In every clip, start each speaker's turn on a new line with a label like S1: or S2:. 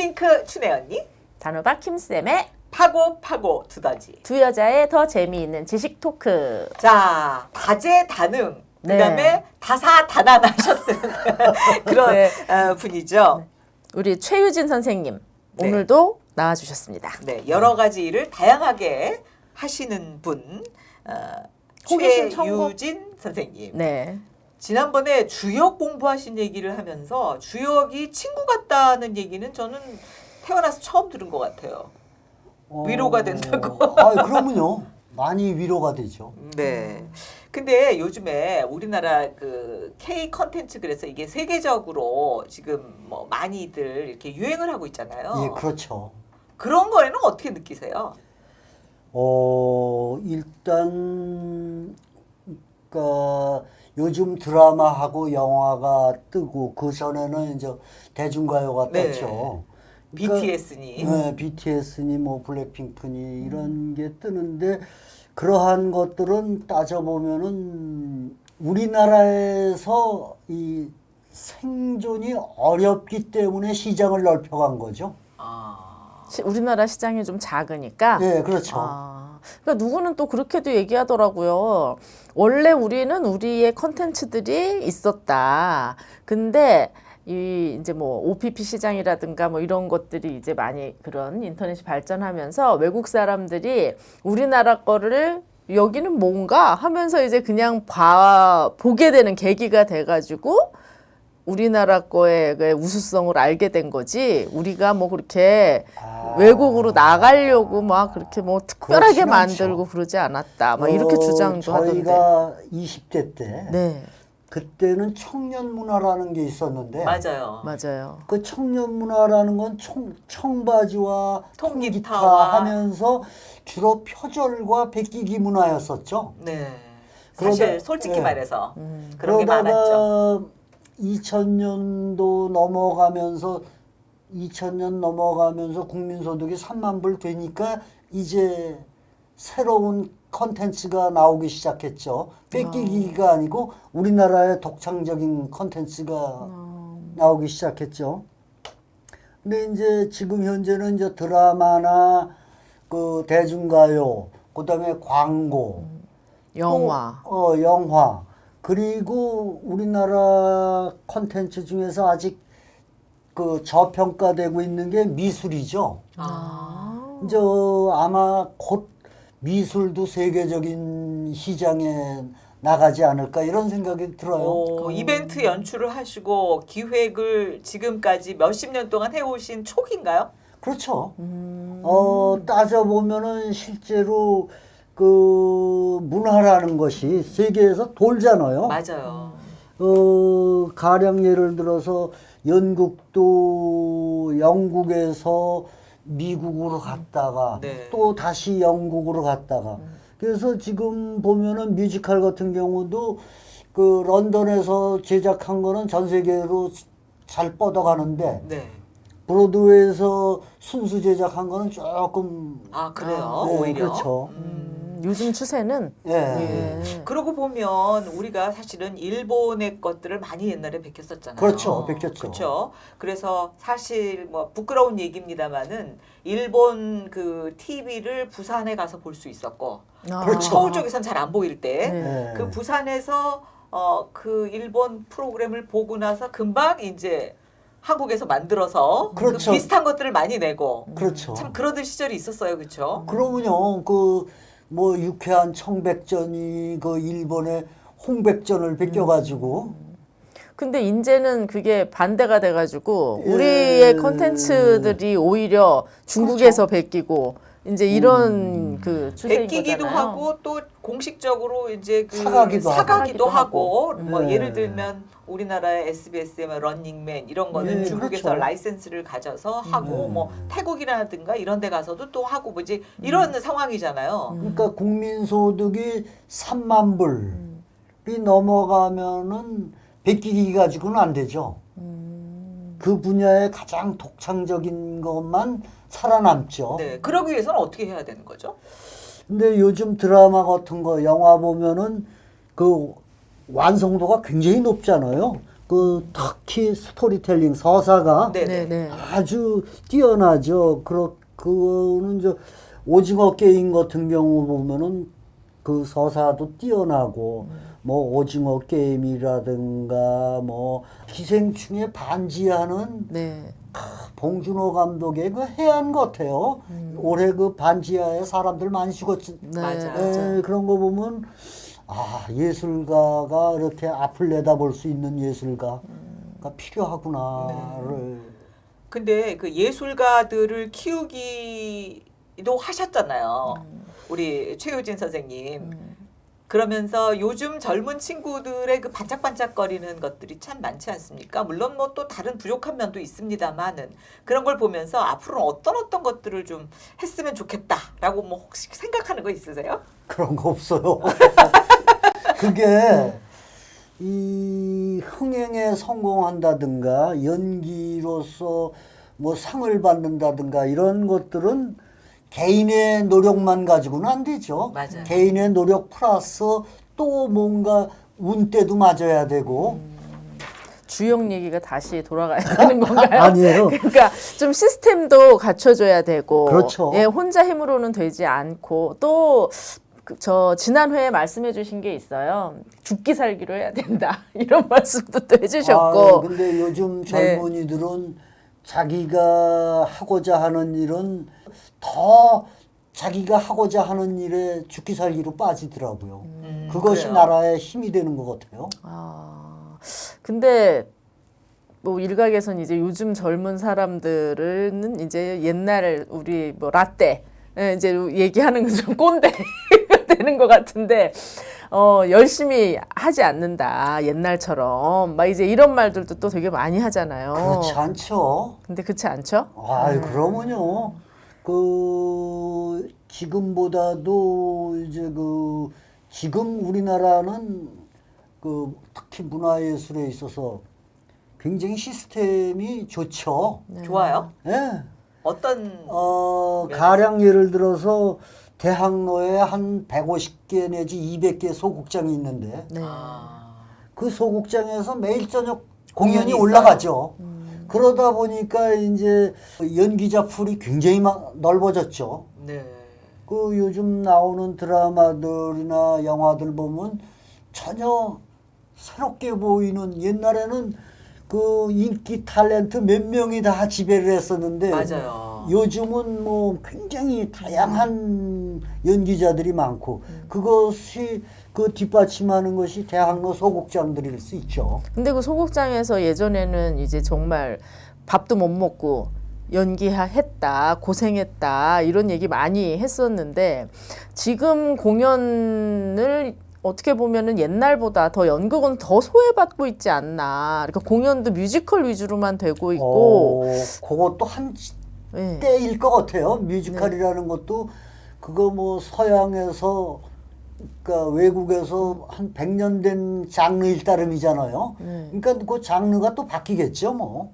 S1: 핑크 춘혜 언니,
S2: 단호박 김쌤의
S1: 파고 두더지.
S2: 두 여자의 더 재미있는 지식 토크.
S1: 자, 다재다능,
S2: 네.
S1: 그다음에 다사다난하셨던 그런
S2: 네.
S1: 분이죠.
S2: 우리 최유진 선생님
S1: 네.
S2: 오늘도 나와주셨습니다.
S1: 네, 여러 가지 일을 다양하게 하시는 분,
S2: 호기심 천국.
S1: 최유진 선생님.
S2: 네.
S1: 지난번에 주역 공부하신 얘기를 하면서 주역이 친구 같다는 얘기는 저는 태어나서 처음 들은 것 같아요. 위로가 된다고.
S3: 그러면요. 많이 위로가 되죠.
S1: 네. 근데 요즘에 우리나라 그 K 컨텐츠 그래서 이게 세계적으로 지금 뭐 많이들 이렇게 유행을 하고 있잖아요.
S3: 예, 그렇죠.
S1: 그런 거에는 어떻게 느끼세요?
S3: 일단 그러니까 요즘 드라마하고 영화가 뜨고 그 전에는 이제 대중가요가
S1: 네.
S3: 떴죠.
S1: BTS니.
S3: 네, BTS니 뭐 블랙핑크니 이런 게 뜨는데 그러한 것들은 따져보면은 우리나라에서 이 생존이 어렵기 때문에 시장을 넓혀간 거죠.
S2: 우리나라 시장이 좀 작으니까.
S3: 네, 그렇죠.
S2: 그러니까 누구는 또 그렇게도 얘기하더라고요. 원래 우리는 우리의 컨텐츠들이 있었다. 근데 이제 뭐 OPP 시장이라든가 뭐 이런 것들이 이제 많이 그런 인터넷이 발전하면서 외국 사람들이 우리나라 거를 여기는 뭔가 하면서 이제 그냥 보게 되는 계기가 돼가지고 우리나라 거의 우수성을 알게 된 거지. 우리가 뭐 그렇게 외국으로 나가려고 막 그렇게 뭐 특별하게
S3: 그렇진
S2: 만들고
S3: 않죠.
S2: 그러지 않았다. 막 이렇게 주장도 하던데.
S3: 저희가 20대 때
S2: 네,
S3: 그때는 청년 문화라는 게 있었는데
S1: 맞아요.
S2: 맞아요.
S3: 그 청년 문화라는 건 청바지와
S1: 통기타와
S3: 통기타 하면서 주로 표절과 베끼기 문화였었죠.
S1: 네. 사실 솔직히
S3: 네.
S1: 말해서 그런 게 많았죠.
S3: 그러다가 2000년도 넘어가면서 국민소득이 3만 불 되니까 이제 새로운 컨텐츠가 나오기 시작했죠. 뺏기기가 아니고 우리나라의 독창적인 컨텐츠가 나오기 시작했죠. 근데 이제 지금 현재는 이제 드라마나 그 대중가요, 그다음에 광고,
S2: 영화.
S3: 또, 영화. 그리고 우리나라 콘텐츠 중에서 아직 그 저평가되고 있는 게 미술이죠. 이제 아마 곧 미술도 세계적인 시장에 나가지 않을까 이런 생각이 들어요.
S1: 이벤트 연출을 하시고 기획을 지금까지 몇십 년 동안 해오신 촉인가요?
S3: 그렇죠. 따져보면은 실제로 그 문화라는 것이 세계에서 돌잖아요.
S1: 맞아요.
S3: 가령 예를 들어서 연극도 영국에서 미국으로 갔다가
S1: 네.
S3: 또 다시 영국으로 갔다가 그래서 지금 보면은 뮤지컬 같은 경우도 그 런던에서 제작한 거는 전 세계로 잘 뻗어가는데
S1: 네.
S3: 브로드웨이에서 순수 제작한 거는 조금
S1: 그래요?
S3: 네,
S1: 오히려.
S3: 그렇죠.
S2: 요즘 추세는
S3: 예.
S1: 그러고 보면 우리가 사실은 일본의 것들을 많이 옛날에 베꼈었잖아요.
S3: 그렇죠. 베꼈죠.
S1: 그렇죠. 그래서 사실 뭐 부끄러운 얘기입니다만은 일본 그 TV를 부산에 가서 볼 수 있었고
S3: 그렇죠.
S1: 서울 쪽에선 잘 안 보일 때
S2: 네.
S1: 그 부산에서 그 일본 프로그램을 보고 나서 금방 이제 한국에서 만들어서
S3: 그렇죠.
S1: 그 비슷한 것들을 많이 내고
S3: 그렇죠.
S1: 참 그러던 시절이 있었어요. 그렇죠?
S3: 그러면요, 그 뭐 유쾌한 청백전이 그 일본의 홍백전을 베껴가지고
S2: 근데 이제는 그게 반대가 돼가지고
S3: 예.
S2: 우리의 컨텐츠들이 오히려 중국에서 베끼고 이제 이런 그 추세인
S1: 베끼기도
S2: 거잖아요.
S1: 하고 또 공식적으로 이제 그
S3: 사가기도
S1: 사가기도
S2: 하고.
S1: 하고 뭐
S3: 네.
S1: 예를 들면 우리나라의 SBS의 뭐 런닝맨 이런 거는
S3: 네,
S1: 중국에서
S3: 그렇죠.
S1: 라이센스를 가져서 하고
S3: 네.
S1: 뭐 태국이라든가 이런 데 가서도 또 하고 뭐지 이런 상황이잖아요.
S3: 그러니까 국민소득이 3만 불이 넘어가면은 베끼기 가지고는 안 되죠. 그 분야의 가장 독창적인 것만 살아남죠.
S1: 네. 그러기 위해서는 어떻게 해야 되는 거죠?
S3: 근데 요즘 드라마 같은 거, 영화 보면은 그 완성도가 굉장히 높잖아요. 그 특히 스토리텔링 서사가
S1: 네.
S2: 네네.
S3: 아주 뛰어나죠. 그거는 저 오징어 게임 같은 경우 보면은 그 서사도 뛰어나고 뭐 오징어 게임이라든가 뭐 기생충에 반지하는
S2: 네.
S3: 봉준호 감독의 그 해안 같아요. 올해 그 반지하에 사람들 많이 죽었지.
S2: 네.
S1: 맞아.
S3: 에, 그런 거 보면 아 예술가가 이렇게 앞을 내다볼 수 있는 예술가가 필요하구나를.
S1: 근데 그 예술가들을 키우기도 하셨잖아요. 우리 최효진 선생님. 그러면서 요즘 젊은 친구들의 그 반짝반짝거리는 것들이 참 많지 않습니까? 물론 뭐 또 다른 부족한 면도 있습니다만은 그런 걸 보면서 앞으로는 어떤 것들을 좀 했으면 좋겠다라고 뭐 혹시 생각하는 거 있으세요?
S3: 그런 거 없어요. 그게 이 흥행에 성공한다든가 연기로서 뭐 상을 받는다든가 이런 것들은 개인의 노력만 가지고는 안 되죠.
S1: 맞아요.
S3: 개인의 노력 플러스 또 뭔가 운때도 맞아야 되고.
S2: 주역 얘기가 다시 돌아가야 되는 건가요?
S3: 아니에요.
S2: 그러니까 좀 시스템도 갖춰줘야 되고,
S3: 그렇죠.
S2: 예, 혼자 힘으로는 되지 않고 또. 저 지난 회에 말씀해주신 게 있어요. 죽기 살기로 해야 된다 이런 말씀도 또 해주셨고.
S3: 아, 근데 요즘 젊은이들은 자기가 하고자 하는 일은 더 자기가 하고자 하는 일에 죽기 살기로 빠지더라고요. 그것이
S1: 그래요.
S3: 나라의 힘이 되는 것 같아요.
S2: 아, 근데 뭐 일각에선 이제 요즘 젊은 사람들은 이제 옛날 우리 뭐 라떼 이제 얘기하는 건 좀 꼰대가 되는 것 같은데 열심히 하지 않는다 옛날처럼 막 이제 이런 말들도 또 되게 많이 하잖아요.
S3: 그렇지 않죠.
S2: 근데 그렇지 않죠?
S3: 아이, 그러면요. 그 지금보다도 이제 그 지금 우리나라는 그 특히 문화예술에 있어서 굉장히 시스템이 좋죠.
S1: 좋아요?
S3: 예.
S1: 어떤
S3: 가령 예를 들어서 대학로에 한 150개 내지 200개 소극장이 있는데
S2: 네.
S3: 그 소극장에서 매일 저녁
S1: 공연이
S3: 공연이
S1: 있어요?
S3: 올라가죠. 그러다 보니까 이제 연기자 풀이 굉장히 넓어졌죠.
S1: 네.
S3: 그 요즘 나오는 드라마들이나 영화들 보면 전혀 새롭게 보이는, 옛날에는 그 인기 탤런트 몇 명이 다 지배를 했었는데
S1: 맞아요.
S3: 요즘은 뭐 굉장히 다양한 연기자들이 많고 그것이 그 뒷받침하는 것이 대학로 소극장들일 수 있죠.
S2: 근데 그 소극장에서 예전에는 이제 정말 밥도 못 먹고 연기했다, 고생했다 이런 얘기 많이 했었는데 지금 공연을 어떻게 보면은 옛날보다 더 연극은 더 소외받고 있지 않나. 그러니까 공연도 뮤지컬 위주로만 되고 있고.
S3: 그것도 한
S2: 네.
S3: 때일 것 같아요. 뮤지컬이라는 것도 그거 뭐 서양에서 그러니까 외국에서 한 100년 된 장르일 따름이잖아요. 그러니까 그 장르가 또 바뀌겠죠, 뭐.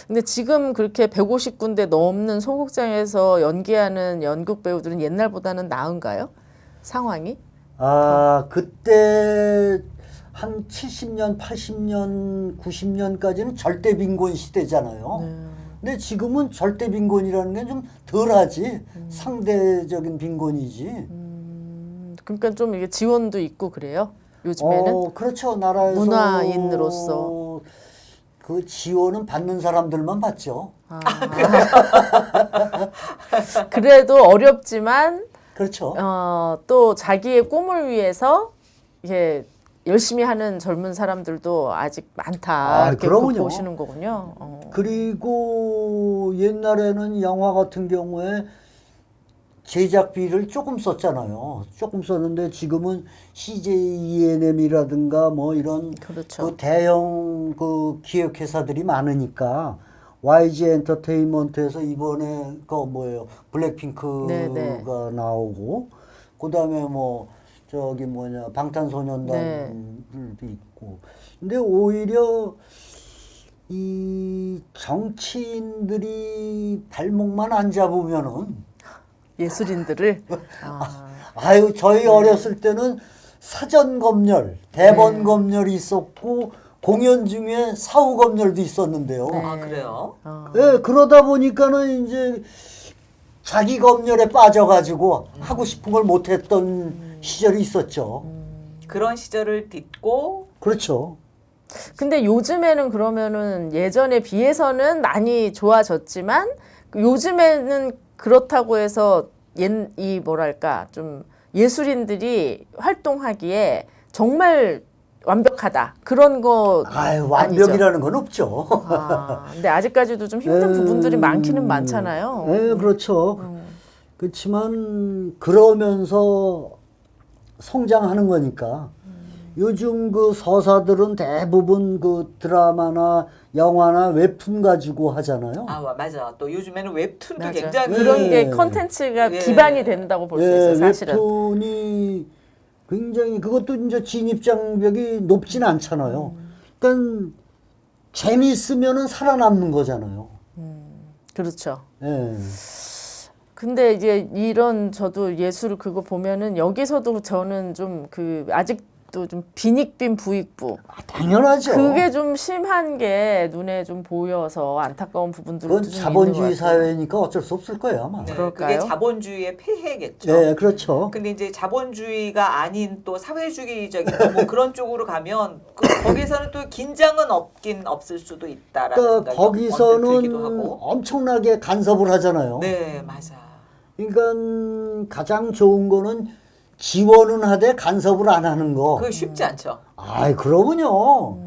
S2: 근데 지금 그렇게 150군데 넘는 소극장에서 연기하는 연극 배우들은 옛날보다는 나은가요? 상황이?
S3: 아, 그때 한 70년, 80년, 90년까지는 절대 빈곤 시대잖아요. 근데 지금은 절대 빈곤이라는 게 좀 덜하지. 상대적인 빈곤이지.
S2: 그러니까 좀 이게 지원도 있고 그래요? 요즘에는?
S3: 그렇죠. 나라에서
S2: 문화인으로서.
S3: 그 지원은 받는 사람들만 받죠.
S2: 그래도 어렵지만
S3: 그렇죠.
S2: 또 자기의 꿈을 위해서 이게 열심히 하는 젊은 사람들도 아직 많다. 이렇게
S3: 그러면요.
S2: 보시는 거군요.
S3: 그리고 옛날에는 영화 같은 경우에 제작비를 조금 썼잖아요. 조금 썼는데 지금은 CJ ENM이라든가 뭐 이런
S2: 그렇죠.
S3: 그 대형 그 기획회사들이 많으니까 YG 엔터테인먼트에서 이번에 그 뭐예요 블랙핑크가
S2: 네네.
S3: 나오고 그다음에 뭐 저기 뭐냐 방탄소년단도 있고 근데 오히려 이 정치인들이 발목만 안 잡으면은
S2: 예술인들을
S3: 아유 저희 어렸을 때는 사전 검열, 대본 검열이 있었고 공연 중에 사후 검열도 있었는데요.
S2: 네.
S1: 아, 그래요?
S3: 예, 그러다 보니까는 이제 자기 검열에 빠져가지고 하고 싶은 걸 못했던 시절이 있었죠.
S1: 그런 시절을 딛고
S3: 그렇죠.
S2: 근데 요즘에는 그러면은 예전에 비해서는 많이 좋아졌지만 요즘에는 그렇다고 해서 이 뭐랄까 좀 예술인들이 활동하기에 정말 완벽하다 그런 거
S3: 아유,
S2: 아니죠?
S3: 완벽이라는 건 없죠.
S2: 근데 아직까지도 좀 힘든 부분들이 많기는 많잖아요.
S3: 네, 그렇죠. 그렇지만 그러면서 성장하는 거니까 요즘 그 서사들은 대부분 그 드라마나 영화나 웹툰 가지고 하잖아요.
S1: 아, 맞아. 또 요즘에는 웹툰도
S2: 맞아.
S1: 굉장히
S2: 그런
S3: 예.
S2: 게 컨텐츠가
S1: 예.
S2: 기반이 된다고 볼 수 있어요, 사실은.
S3: 웹툰이 굉장히 그것도 이제 진입 장벽이 높진 않잖아요. 그러니까 재미있으면은 살아남는 거잖아요.
S2: 그렇죠.
S3: 예.
S2: 근데 이제 이런 저도 예술 그거 보면은 여기서도 저는 좀 그 아직도 좀 빈익빈 부익부
S3: 당연하죠.
S2: 그게 좀 심한 게 눈에 좀 보여서 안타까운 부분들도
S3: 그건
S2: 좀
S3: 자본주의
S2: 있는 것 같아요.
S3: 사회니까 어쩔 수 없을 거예요, 아마.
S1: 네,
S2: 그럴까요?
S1: 그게 자본주의의 폐해겠죠.
S3: 예, 그렇죠.
S1: 근데 이제 자본주의가 아닌 또 사회주의적인 뭐 그런 쪽으로 가면 거기서는 또 긴장은 없긴 없을 수도 있다라는
S3: 그러니까
S1: 생각이 언뜻 들기도
S3: 거기서는
S1: 하고.
S3: 엄청나게 간섭을 하잖아요.
S1: 네, 맞아.
S3: 그러니까 가장 좋은 거는 지원은 하되 간섭을 안 하는 거.
S1: 그게 쉽지 않죠.
S3: 아이, 그러군요.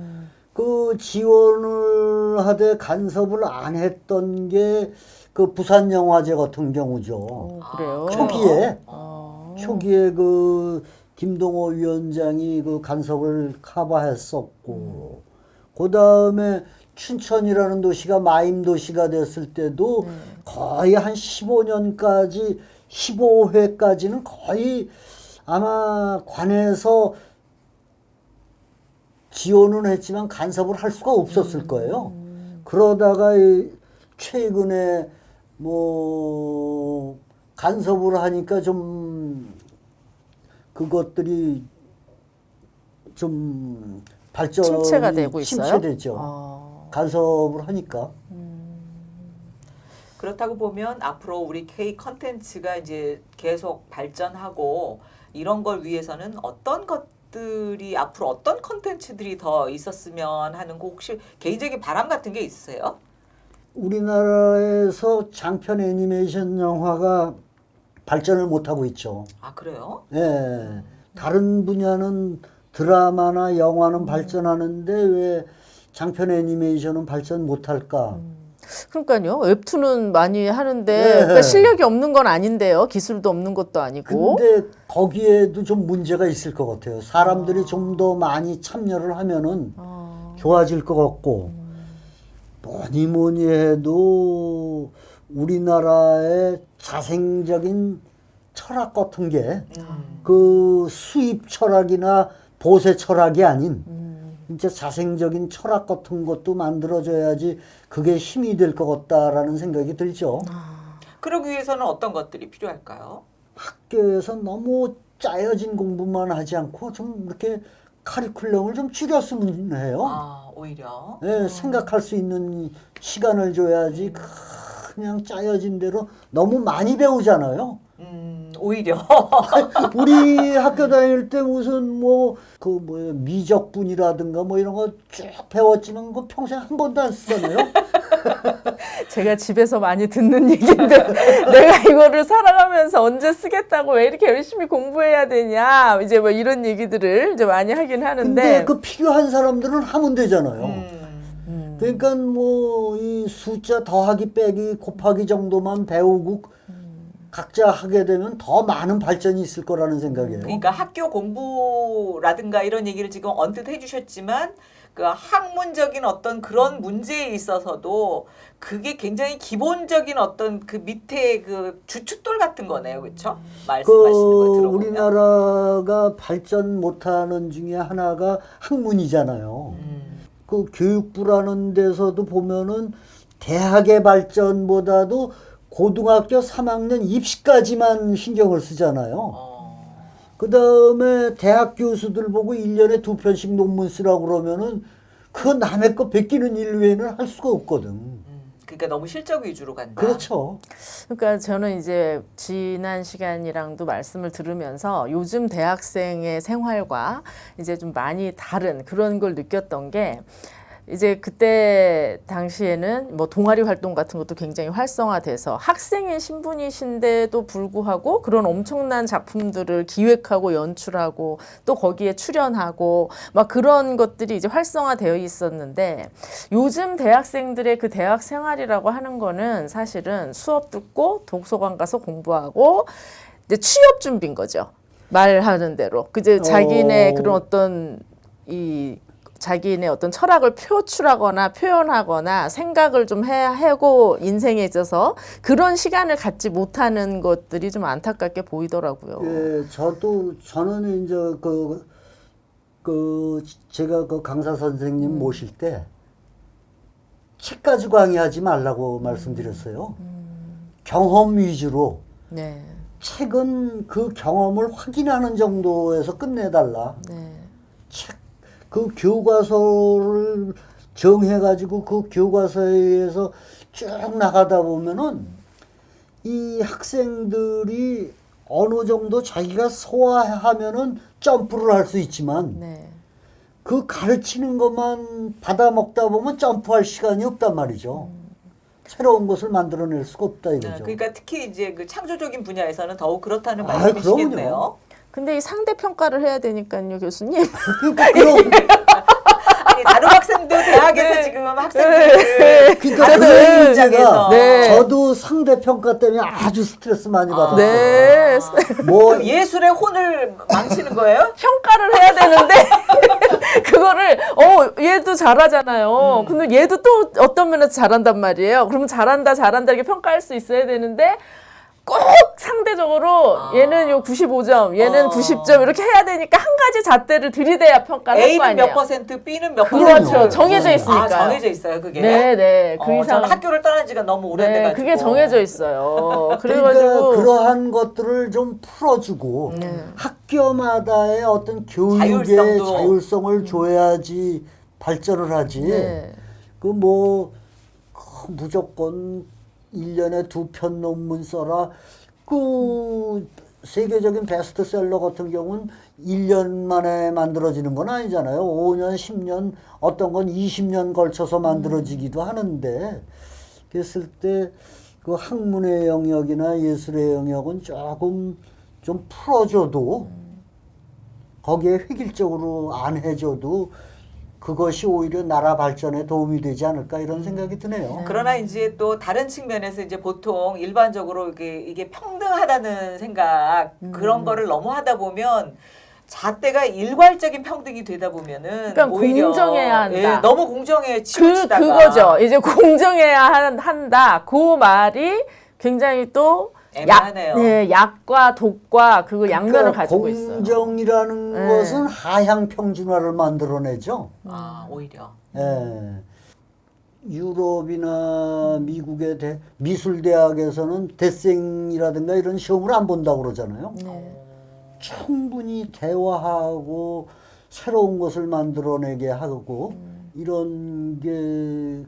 S3: 그 지원을 하되 간섭을 안 했던 게 그 부산영화제 같은 경우죠.
S2: 그래요.
S3: 초기에
S2: 어.
S3: 초기에 그 김동호 위원장이 그 간섭을 커버했었고, 그 다음에 춘천이라는 도시가 마임 도시가 됐을 때도 거의 한 15년까지 15회까지는 거의 아마 관에서 지원은 했지만 간섭을 할 수가 없었을 거예요. 그러다가 최근에 뭐 간섭을 하니까 좀 그것들이 좀 발전이
S2: 침체가 되고 있어요?
S3: 침체되죠. 간섭을 하니까.
S1: 그렇다고 보면 앞으로 우리 K 컨텐츠가 이제 계속 발전하고 이런 걸 위해서는 어떤 것들이 앞으로 어떤 컨텐츠들이 더 있었으면 하는 거 혹시 개인적인 바람 같은 게 있으세요?
S3: 우리나라에서 장편 애니메이션 영화가 발전을 못하고 있죠.
S1: 아, 그래요?
S3: 예. 다른 분야는 드라마나 영화는 발전하는데 왜 장편 애니메이션은 발전 못할까?
S2: 그러니까요. 웹툰은 많이 하는데
S3: 네.
S2: 그러니까 실력이 없는 건 아닌데요. 기술도 없는 것도 아니고.
S3: 근데 거기에도 좀 문제가 있을 것 같아요. 사람들이 좀 더 많이 참여를 하면은 좋아질 것 같고, 뭐니 해도 우리나라의 자생적인 철학 같은 게 그 수입 철학이나 보세 철학이 아닌 진짜 자생적인 철학 같은 것도 만들어져야지 그게 힘이 될 것 같다라는 생각이 들죠.
S1: 그러기 위해서는 어떤 것들이 필요할까요?
S3: 학교에서 너무 짜여진 공부만 하지 않고 좀 이렇게 카리큘럼을 좀 줄였으면 해요.
S1: 아, 오히려.
S3: 네, 생각할 수 있는 시간을 줘야지 그냥 짜여진 대로 너무 많이 배우잖아요.
S1: 오히려.
S3: 우리 학교 다닐 때 무슨 미적분이라든가 뭐 이런 거 쭉 배웠지만 그거 평생 한 번도 안 쓰잖아요.
S2: 제가 집에서 많이 듣는 얘기인데 내가 이거를 살아가면서 언제 쓰겠다고 왜 이렇게 열심히 공부해야 되냐 이제 뭐 이런 얘기들을 이제 많이 하긴 하는데
S3: 근데 그 필요한 사람들은 하면 되잖아요. 그러니까 뭐 이 숫자 더하기 빼기 곱하기 정도만 배우고 각자 하게 되면 더 많은 발전이 있을 거라는 생각이에요.
S1: 그러니까 학교 공부라든가 이런 얘기를 지금 언뜻 해주셨지만 그 학문적인 어떤 그런 문제에 있어서도 그게 굉장히 기본적인 어떤 그 밑에 그 주춧돌 같은 거네요, 그렇죠? 말씀하시는 걸 들어보면.
S3: 우리나라가 발전 못하는 중에 하나가 학문이잖아요. 그 교육부라는 데서도 보면은 대학의 발전보다도 고등학교 3학년 입시까지만 신경을 쓰잖아요. 그 다음에 대학 교수들 보고 1년에 2편씩 논문 쓰라고 그러면은 그 남의 거 베끼는 일 외에는 할 수가 없거든.
S1: 그러니까 너무 실적 위주로 간다.
S3: 그렇죠.
S2: 그러니까 저는 이제 지난 시간이랑도 말씀을 들으면서 요즘 대학생의 생활과 이제 좀 많이 다른 그런 걸 느꼈던 게 이제 그때 당시에는 뭐 동아리 활동 같은 것도 굉장히 활성화돼서 학생의 신분이신데도 불구하고 그런 엄청난 작품들을 기획하고 연출하고 또 거기에 출연하고 막 그런 것들이 이제 활성화되어 있었는데 요즘 대학생들의 그 대학 생활이라고 하는 거는 사실은 수업 듣고 도서관 가서 공부하고 이제 취업 준비인 거죠. 말하는 대로. 그제 자기네 그런 어떤 이 자기네 어떤 철학을 표출하거나 표현하거나 생각을 좀 하고 인생에 있어서 그런 시간을 갖지 못하는 것들이 좀 안타깝게 보이더라고요.
S3: 예, 저는 이제 제가 그 강사 선생님 모실 때 책 가지고 강의하지 말라고 말씀드렸어요. 경험 위주로.
S2: 네.
S3: 책은 그 경험을 확인하는 정도에서 끝내달라.
S2: 네.
S3: 그 교과서를 정해가지고 그 교과서에 의해서 쭉 나가다 보면은 이 학생들이 어느 정도 자기가 소화하면은 점프를 할 수 있지만
S2: 네.
S3: 그 가르치는 것만 받아 먹다 보면 점프할 시간이 없단 말이죠. 새로운 것을 만들어낼 수가 없다 이거죠.
S1: 그러니까 특히 이제 그 창조적인 분야에서는 더욱 그렇다는
S3: 아,
S1: 말씀이시겠네요.
S3: 그럼요.
S2: 근데 이 상대 평가를 해야 되니까요, 교수님.
S3: 그러니까 그런
S1: 아니 다른 학생도 대학에서
S2: 네.
S1: 지금 학생들을
S3: 그러니까
S1: 가르치는
S3: 그
S1: 입장에서
S3: 문제가
S2: 네.
S3: 저도 상대 평가 때문에 아주 스트레스 많이 받았어요.
S2: 네.
S3: 뭐
S1: 예술의 혼을 망치는 거예요?
S2: 평가를 해야 되는데 그거를 얘도 잘하잖아요. 근데 얘도 또 어떤 면에서 잘한단 말이에요. 그러면 잘한다 이렇게 평가할 수 있어야 되는데 꼭 상대적으로 얘는 요 95점, 얘는 90점 이렇게 해야 되니까 한 가지 잣대를 들이대야 평가를 할 거
S1: A는
S2: 아니에요.
S1: 몇 퍼센트, B는 몇
S3: 그럼요.
S1: 퍼센트.
S2: 그렇죠. 정해져 있으니까요.
S1: 아, 정해져 있어요, 그게.
S2: 네. 그 이상
S1: 저는 학교를 떠난 지가 너무 오래돼가지고.
S2: 네, 그게 정해져 있어요.
S3: 그러니까
S2: 그래가지고
S3: 그러한 것들을 좀 풀어주고 학교마다의 어떤 교육의
S1: 자율성도.
S3: 자율성을 줘야지 발전을 하지.
S2: 네.
S3: 그 뭐 무조건 1년에 2편 논문 써라. 그 세계적인 베스트셀러 같은 경우는 1년 만에 만들어지는 건 아니잖아요. 5년, 10년, 어떤 건 20년 걸쳐서 만들어지기도 하는데 그랬을 때 그 학문의 영역이나 예술의 영역은 조금 좀 풀어줘도 거기에 획일적으로 안 해줘도 그것이 오히려 나라 발전에 도움이 되지 않을까 이런 생각이 드네요.
S1: 그러나 이제 또 다른 측면에서 이제 보통 일반적으로 이게 평등하다는 생각 그런 거를 너무 하다 보면 잣대가 일괄적인 평등이 되다 보면은
S2: 그러니까
S1: 오히려
S2: 공정해야 한다.
S1: 예, 너무 공정에 치우치다가
S2: 그거죠. 이제 공정해야 한다. 그 말이 굉장히 또
S1: 애매하네요.
S2: 약과 독과 그 양면을 가지고 있어요.
S3: 공정이라는
S2: 네.
S3: 것은 하향 평준화를 만들어내죠.
S1: 아, 오히려.
S3: 예. 유럽이나 미국의 미술대학에서는 대생이라든가 이런 시험을 안 본다고 그러잖아요.
S2: 네.
S3: 충분히 대화하고 새로운 것을 만들어내게 하고 이런 게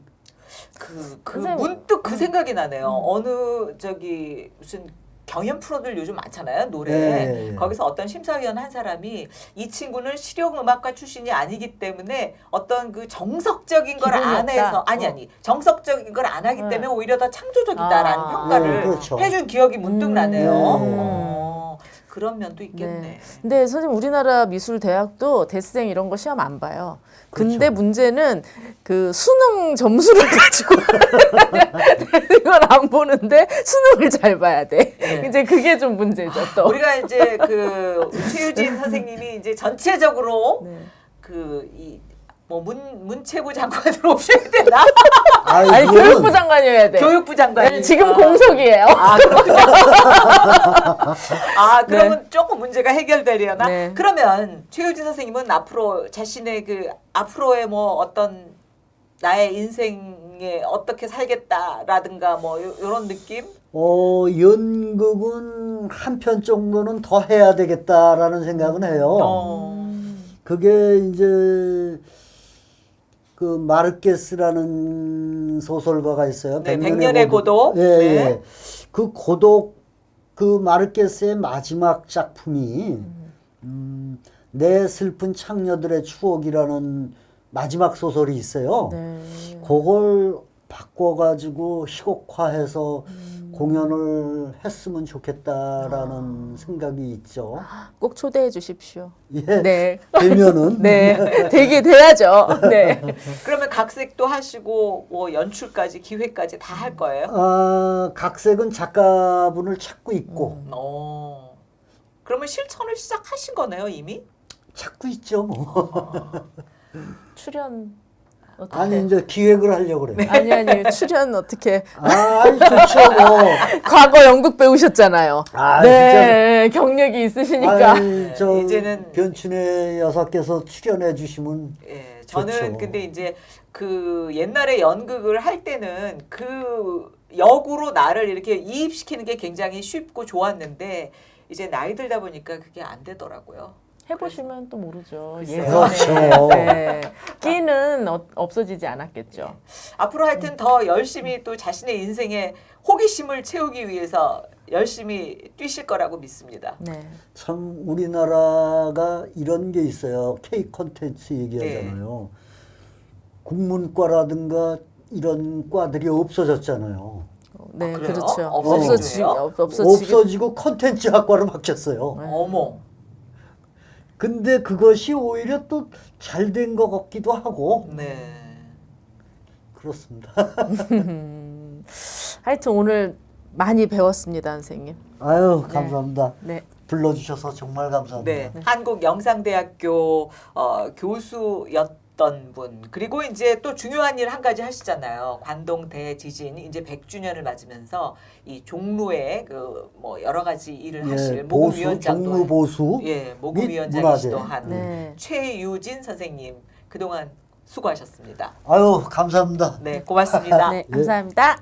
S2: 선생님.
S1: 문득 그 생각이 나네요. 어느 무슨 경연 프로들 요즘 많잖아요. 노래.
S3: 네.
S1: 거기서 어떤 심사위원 한 사람이 이 친구는 실용음악가 출신이 아니기 때문에 어떤 그 정석적인 걸
S2: 기본이
S1: 안
S2: 없다.
S1: 해서 아니 정석적인 걸 안 하기 때문에 오히려 더 창조적이다라는
S2: 아.
S1: 평가를
S3: 네, 그렇죠.
S1: 해준 기억이 문득 나네요.
S3: 네.
S1: 그런 면도 있겠네.
S2: 네. 근데 선생님 우리나라 미술 대학도 대생 이런 거 시험 안 봐요. 근데
S3: 그렇죠.
S2: 문제는 그 수능 점수를 가지고 이걸 안 보는데 수능을 잘 봐야 돼.
S1: 네.
S2: 이제 그게 좀 문제죠 또.
S1: 우리가 이제 그 최유진 선생님이 이제 전체적으로
S2: 네.
S1: 뭐 문체부 장관으로 오셔야 되나?
S2: 아니
S3: 그거는
S2: 교육부 장관이어야 돼.
S1: 교육부 장관이.
S2: 네, 지금 공석이에요.
S1: 아, 그렇군요. 그러면 조금 문제가 해결되려나?
S2: 네.
S1: 그러면 최유진 선생님은 앞으로 자신의 그 앞으로의 뭐 어떤 나의 인생에 어떻게 살겠다라든가 뭐 요런 느낌?
S3: 연극은 한 편 정도는 더 해야 되겠다라는 생각은 해요. 그게 이제 그 마르케스라는 소설가가 있어요.
S1: 네, 백년의 고독.
S3: 예,
S1: 네.
S3: 예. 그 고독 그 마르케스의 마지막 작품이 내 슬픈 창녀들의 추억이라는 마지막 소설이 있어요.
S2: 네.
S3: 그걸 바꿔가지고 희곡화해서 공연을 했으면 좋겠다라는 생각이 있죠.
S2: 꼭 초대해 주십시오.
S3: 예.
S2: 네.
S3: 되면은
S2: 네. 되게 돼야죠. 네.
S1: 그러면 각색도 하시고 뭐 연출까지 기획까지 다 할 거예요?
S3: 각색은 작가분을 찾고 있고
S1: 그러면 실천을 시작하신 거네요, 이미?
S3: 찾고 있죠. 뭐.
S2: 출연 어떻게?
S3: 아니 이제 기획을 하려고 그래.
S2: 아니 출연 어떻게?
S3: 아이 좋죠 뭐.
S2: 과거 연극 배우셨잖아요.
S3: 아,
S2: 네, 경력이 있으시니까.
S3: 아이, 저
S1: 이제는-
S3: 변춘의 여사께서 출연해 주시면
S1: 예, 저는
S3: 좋죠.
S1: 근데 이제 그 옛날에 연극을 할 때는 그 역으로 나를 이렇게 이입시키는 게 굉장히 쉽고 좋았는데 이제 나이 들다 보니까 그게 안 되더라고요.
S2: 해보시면 또 모르죠.
S1: 글쎄요.
S3: 그렇죠.
S2: 네. 끼는 없어지지 않았겠죠.
S1: 앞으로 하여튼 더 열심히 또 자신의 인생에 호기심을 채우기 위해서 열심히 뛰실 거라고 믿습니다.
S2: 네.
S3: 참 우리나라가 이런 게 있어요. K 콘텐츠 얘기하잖아요. 국문과라든가 이런 과들이 없어졌잖아요.
S2: 네,
S1: 그래요?
S2: 그렇죠.
S1: 없어지고요?
S3: 없어지고 콘텐츠 학과로 바뀌었어요.
S1: 어머.
S3: 근데 그것이 오히려 또 잘 된 것 같기도 하고
S1: 네.
S3: 그렇습니다.
S2: 하여튼 오늘 많이 배웠습니다, 선생님.
S3: 아유 감사합니다.
S2: 네.
S3: 불러주셔서 정말 감사합니다.
S1: 네. 한국영상대학교 교수였던 분 그리고 이제 또 중요한 일 한 가지 하시잖아요. 관동 대지진 이제 100주년을 맞으면서 이 종로에 그 뭐 여러 가지 일을 하실
S3: 보수,
S1: 모금위원장도
S3: 종로 보수
S1: 예
S3: 및
S1: 모금위원장이시도
S3: 문화재.
S1: 한
S2: 네.
S1: 최유진 선생님 그동안 수고하셨습니다.
S3: 아유 감사합니다.
S1: 네 고맙습니다.
S2: 네, 감사합니다.